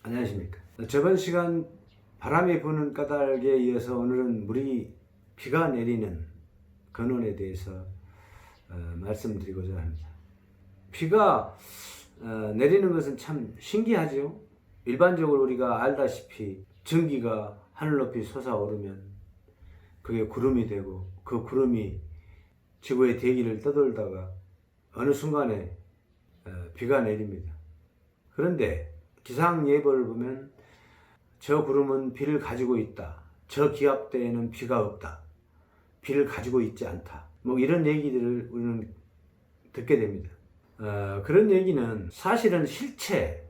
안녕하십니까. 저번 시간 바람이 부는 까닭에 이어서 오늘은 비가 내리는 근원에 대해서 말씀드리고자 합니다. 비가 내리는 것은 참 신기하죠. 일반적으로 우리가 알다시피 전기가 하늘 높이 솟아오르면 그게 구름이 되고 그 구름이 지구의 대기를 떠돌다가 어느 순간에 비가 내립니다. 그런데 기상 예보를 보면 저 구름은 비를 가지고 있다. 저 기압대에는 비가 없다. 비를 가지고 있지 않다. 뭐 이런 얘기들을 우리는 듣게 됩니다. 그런 얘기는 사실은 실체,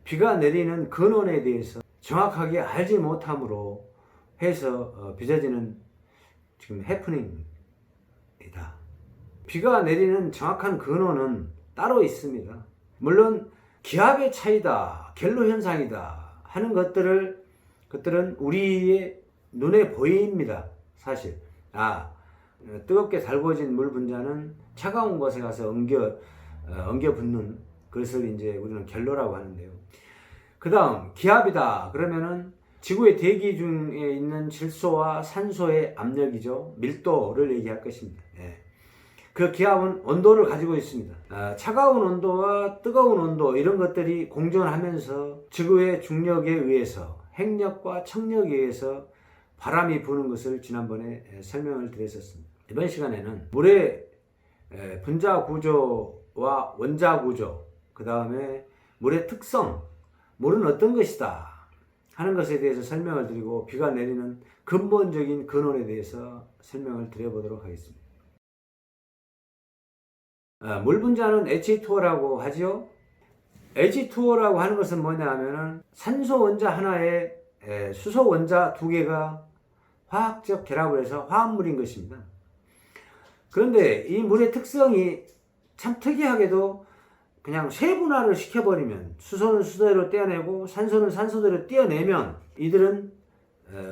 비가 내리는 근원에 대해서 정확하게 알지 못함으로 해서 빚어지는 지금 해프닝이다. 비가 내리는 정확한 근원은 따로 있습니다. 물론 기압의 차이다, 겔로 현상이다 하는 것들은 우리의 눈에 보입니다. 사실 뜨겁게 달궈진 물 분자는 차가운 곳에 가서 엉겨 붙는 그것을 이제 우리는 겔로라고 하는데요. 그 다음 기압이다 그러면은 지구의 대기 중에 있는 질소와 산소의 압력이죠. 밀도를 얘기할 것입니다. 그 기압은 온도를 가지고 있습니다. 차가운 온도와 뜨거운 온도 이런 것들이 공존하면서 지구의 중력에 의해서 핵력과 청력에 의해서 바람이 부는 것을 지난번에 설명을 드렸었습니다. 이번 시간에는 물의 분자 구조와 원자 구조, 그 다음에 물의 특성, 물은 어떤 것이다 하는 것에 대해서 설명을 드리고 비가 내리는 근본적인 근원에 대해서 설명을 드려보도록 하겠습니다. 물 분자는 H2O라고 하지요. H2O라고 하는 것은 뭐냐 하면은 산소 원자 하나에 수소 원자 두 개가 화학적 결합을 해서 화합물인 것입니다. 그런데 이 물의 특성이 참 특이하게도 그냥 세분화를 시켜버리면 수소는 수소대로 떼어내고 산소는 산소대로 떼어내면 이들은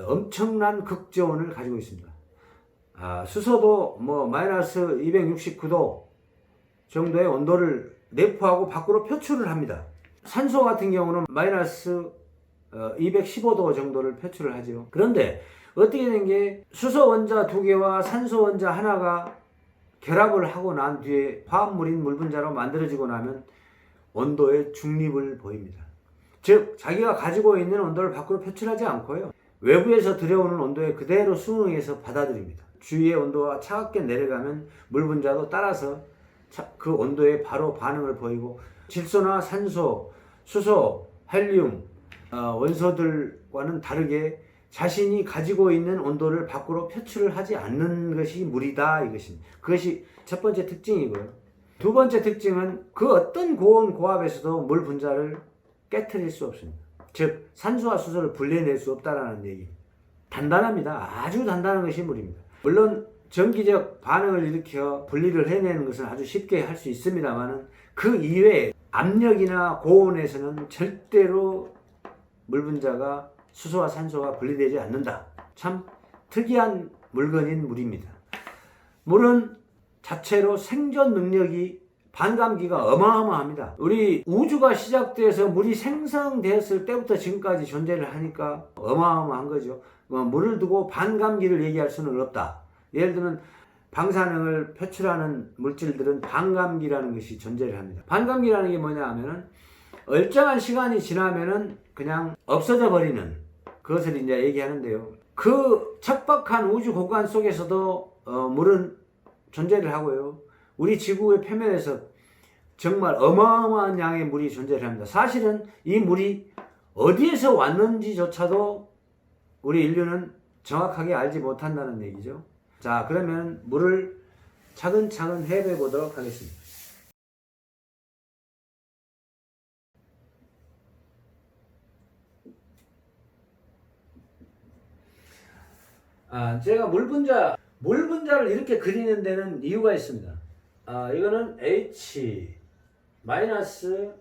엄청난 극저온을 가지고 있습니다. 수소도 뭐 마이너스 269도 정도의 온도를 내포하고 밖으로 표출을 합니다. 산소 같은 경우는 마이너스 215도 정도를 표출을 하죠. 그런데 어떻게 된 게 수소 원자 두 개와 산소 원자 하나가 결합을 하고 난 뒤에 화합물인 물 분자로 만들어지고 나면 온도의 중립을 보입니다. 즉 자기가 가지고 있는 온도를 밖으로 표출하지 않고요. 외부에서 들여오는 온도에 그대로 순응해서 받아들입니다. 주위의 온도가 차갑게 내려가면 물 분자도 따라서 그 온도에 바로 반응을 보이고 질소나 산소, 수소, 헬륨 원소들과는 다르게 자신이 가지고 있는 온도를 밖으로 표출을 하지 않는 것이 물이다 이것입니다. 그것이 첫 번째 특징이고요. 두 번째 특징은 그 어떤 고온 고압에서도 물 분자를 깨트릴 수 없습니다. 즉 산소와 수소를 분리해낼 수 없다라는 얘기. 단단합니다. 아주 단단한 것이 물입니다. 물론 전기적 반응을 일으켜 분리를 해내는 것은 아주 쉽게 할 수 있습니다만 그 이외에 압력이나 고온에서는 절대로 물 분자가 수소와 산소가 분리되지 않는다. 참 특이한 물건인 물입니다. 물은 자체로 생존 능력이 반감기가 어마어마합니다. 우리 우주가 시작돼서 물이 생성되었을 때부터 지금까지 존재를 하니까 어마어마한 거죠. 물을 두고 반감기를 얘기할 수는 없다. 예를 들면 방사능을 표출하는 물질들은 반감기라는 것이 존재를 합니다. 반감기라는 게 뭐냐 하면은 일정한 시간이 지나면은 그냥 없어져 버리는 그것을 이제 얘기하는데요. 그 척박한 우주 공간 속에서도 물은 존재를 하고요. 우리 지구의 표면에서 정말 어마어마한 양의 물이 존재를 합니다. 사실은 이 물이 어디에서 왔는지조차도 우리 인류는 정확하게 알지 못한다는 얘기죠. 자, 그러면 물을 차근차근 해배 보도록 하겠습니다. 제가 물 분자를 이렇게 그리는 데는 이유가 있습니다. 이거는 H 마이너스,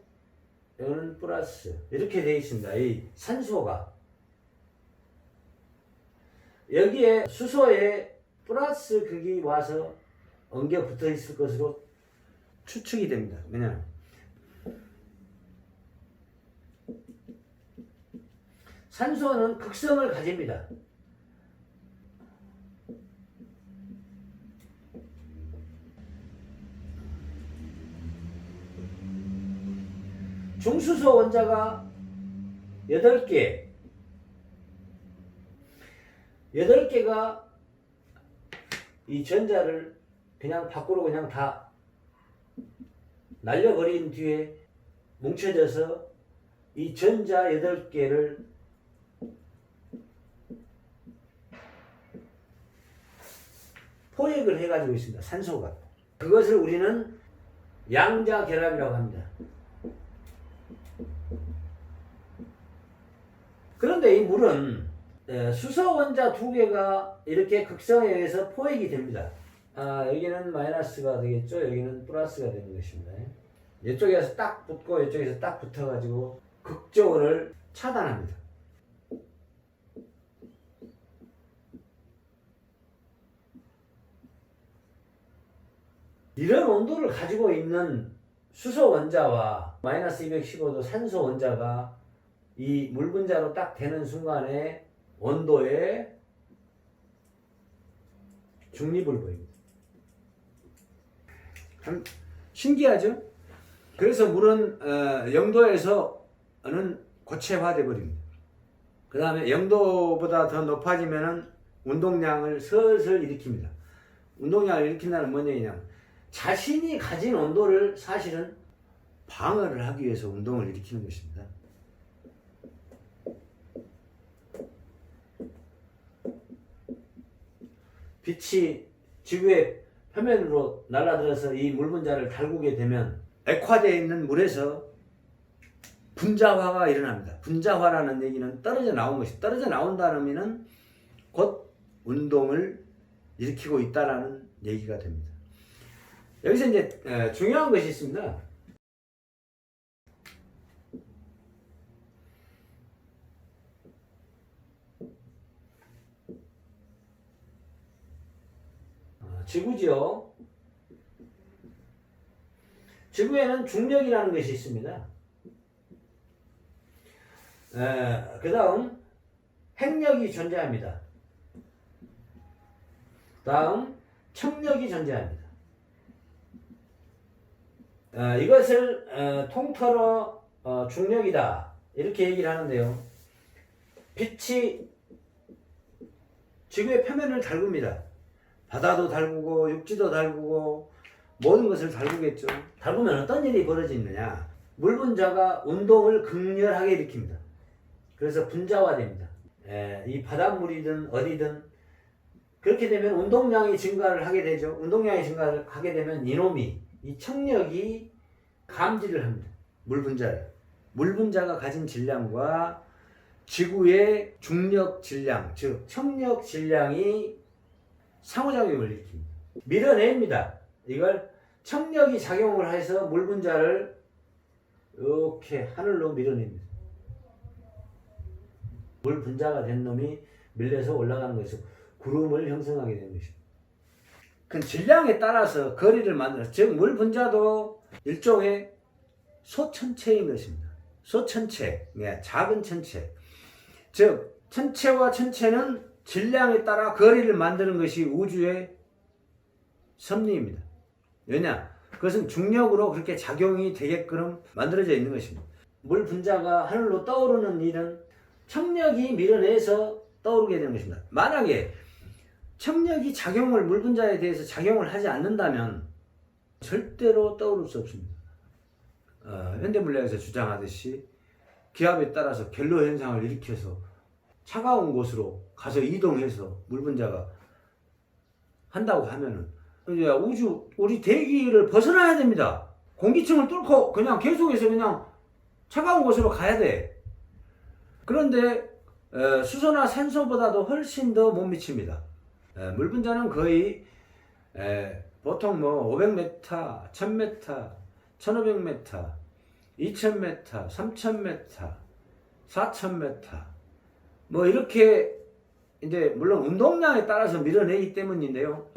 이거는 플러스 이렇게 되어 있습니다. 이 산소가 여기에 수소에 플러스 극이 와서 엉겨 붙어 있을 것으로 추측이 됩니다. 왜냐하면 산소는 극성을 가집니다. 중수소 원자가 8개, 8개가 이 전자를 그냥 밖으로 그냥 다 날려버린 뒤에 뭉쳐져서 이 전자 8개를 포획을 해가지고 있습니다. 산소가. 그것을 우리는 양자결합이라고 합니다. 그런데 이 물은 수소 원자 2개가 이렇게 극성에 의해서 포획이 됩니다. 여기는 마이너스가 되겠죠. 여기는 플러스가 되는 것입니다. 이쪽에서 딱 붙고 이쪽에서 딱 붙어가지고 극조를 차단합니다. 이런 온도를 가지고 있는 수소 원자와 마이너스 215도 산소 원자가 이 물 분자로 딱 되는 순간에 온도에 중립을 보입니다. 참 신기하죠? 그래서 물은 0도에서는 고체화돼 버립니다. 그 다음에 0도보다 더 높아지면 운동량을 슬슬 일으킵니다. 운동량을 일으킨다는 뭔 얘기냐면 자신이 가진 온도를 사실은 방어를 하기 위해서 운동을 일으키는 것입니다. 빛이 지구의 표면으로 날아들어서 이 물 분자를 달구게 되면 액화되어 있는 물에서 분자화가 일어납니다. 분자화라는 얘기는 떨어져 나온 것이, 떨어져 나온다는 의미는 곧 운동을 일으키고 있다라는 얘기가 됩니다. 여기서 이제 중요한 것이 있습니다. 지구지요. 지구에는 중력이라는 것이 있습니다. 그 다음 핵력이 존재합니다. 다음 청력이 존재합니다. 이것을 통틀어 중력이다 이렇게 얘기를 하는데요. 빛이 지구의 표면을 달굽니다. 바다도 달구고 육지도 달구고 모든 것을 달구겠죠. 달구면 어떤 일이 벌어지느냐. 물 분자가 운동을 극렬하게 일으킵니다. 그래서 분자화됩니다. 이 바닷물이든 어디든 그렇게 되면 운동량이 증가를 하게 되죠. 운동량이 증가를 하게 되면 이놈이 이 청력이 감지를 합니다. 물 분자를. 물 분자가 가진 질량과 지구의 중력 질량, 즉 청력 질량이 상호작용을 일으킵니다. 밀어냅니다. 이걸 청력이 작용을 해서 물 분자를 이렇게 하늘로 밀어냅니다. 물 분자가 된 놈이 밀려서 올라가는 것이고 구름을 형성하게 되는 것입니다. 그 질량에 따라서 거리를 만들어서, 즉 물 분자도 일종의 소천체인 것입니다. 소천체, 작은 천체. 즉 천체와 천체는 질량에 따라 거리를 만드는 것이 우주의 섭리입니다. 왜냐? 그것은 중력으로 그렇게 작용이 되게끔 만들어져 있는 것입니다. 물 분자가 하늘로 떠오르는 일은 청력이 밀어내서 떠오르게 되는 것입니다. 만약에 청력이 작용을 물 분자에 대해서 작용을 하지 않는다면 절대로 떠오를 수 없습니다. 현대물리학에서 주장하듯이 기압에 따라서 갤로 현상을 일으켜서 차가운 곳으로 가서 이동해서 물 분자가 한다고 하면은 이제 우리 대기를 벗어나야 됩니다. 공기층을 뚫고 그냥 계속해서 그냥 차가운 곳으로 가야 돼. 그런데 수소나 산소보다도 훨씬 더 못 미칩니다. 물 분자는 거의 보통 뭐 500m, 1000m, 1500m, 2000m, 3000m, 4000m 뭐 이렇게 이제 물론 운동량에 따라서 밀어내기 때문인데요.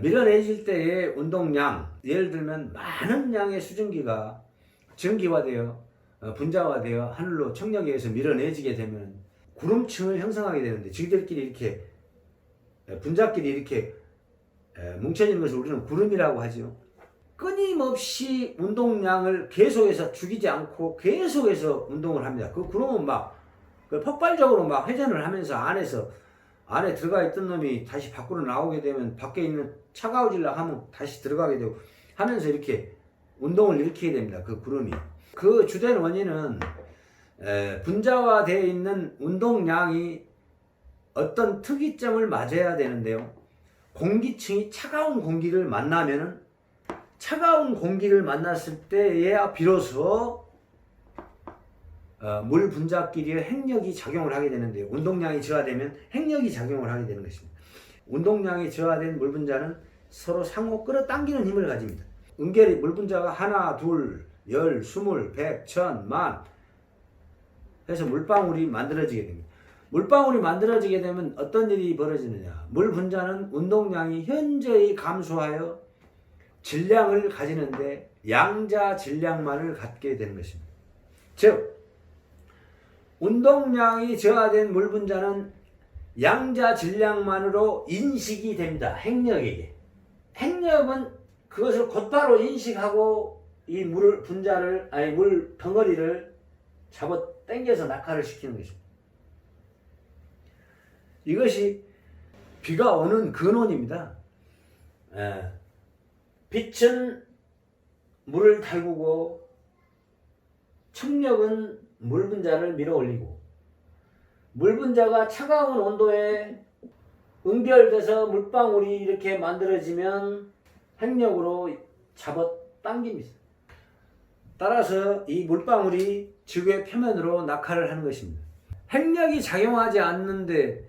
밀어내질 때의 운동량, 예를 들면 많은 양의 수증기가 전기화되어 분자화되어 하늘로 청력에 의해서 밀어내지게 되면 구름층을 형성하게 되는데 지들끼리 이렇게 분자끼리 이렇게 뭉쳐지는 것을 우리는 구름이라고 하죠. 끊임없이 운동량을 계속해서 죽이지 않고 계속해서 운동을 합니다. 그 구름은 막 폭발적으로 막 회전을 하면서 안에 들어가 있던 놈이 다시 밖으로 나오게 되면 밖에 있는 차가워지려 하면 다시 들어가게 되고 하면서 이렇게 운동을 일으키게 됩니다. 그 구름이. 그 주된 원인은 분자화되어 있는 운동량이 어떤 특이점을 맞아야 되는데요. 공기층이 차가운 공기를 만나면은 차가운 공기를 만났을 때에야 비로소 물 분자끼리의 핵력이 작용을 하게 되는데요. 운동량이 저하되면 핵력이 작용을 하게 되는 것입니다. 운동량이 저하된 물 분자는 서로 상호 끌어당기는 힘을 가집니다. 은결이 물 분자가 하나, 둘, 열, 스물, 백, 천, 만 해서 물방울이 만들어지게 됩니다. 물방울이 만들어지게 되면 어떤 일이 벌어지느냐. 물 분자는 운동량이 현저히 감소하여 질량을 가지는데 양자 질량만을 갖게 되는 것입니다. 즉 운동량이 저하된 물 분자는 양자 질량만으로 인식이 됩니다. 핵력에게. 핵력은 그것을 곧바로 인식하고 이 물 분자를 물 덩어리를 잡아 당겨서 낙하를 시키는 것입니다. 이것이 비가 오는 근원입니다. 빛은 물을 달구고 청력은 물 분자를 밀어 올리고 물 분자가 차가운 온도에 응결돼서 물방울이 이렇게 만들어지면 핵력으로 잡아 당깁니다. 따라서 이 물방울이 지구의 표면으로 낙하를 하는 것입니다. 핵력이 작용하지 않는데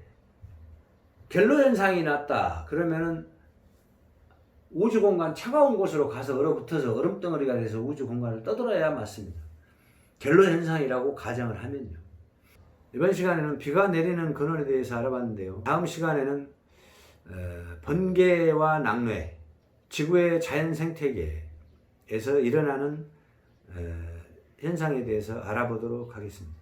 갤로 현상이 났다. 그러면은 우주 공간 차가운 곳으로 가서 얼어붙어서 얼음덩어리가 돼서 우주 공간을 떠돌아야 맞습니다. 갤로 현상이라고 가정을 하면요. 이번 시간에는 비가 내리는 근원에 대해서 알아봤는데요. 다음 시간에는 번개와 낙뢰, 지구의 자연 생태계에서 일어나는 현상에 대해서 알아보도록 하겠습니다.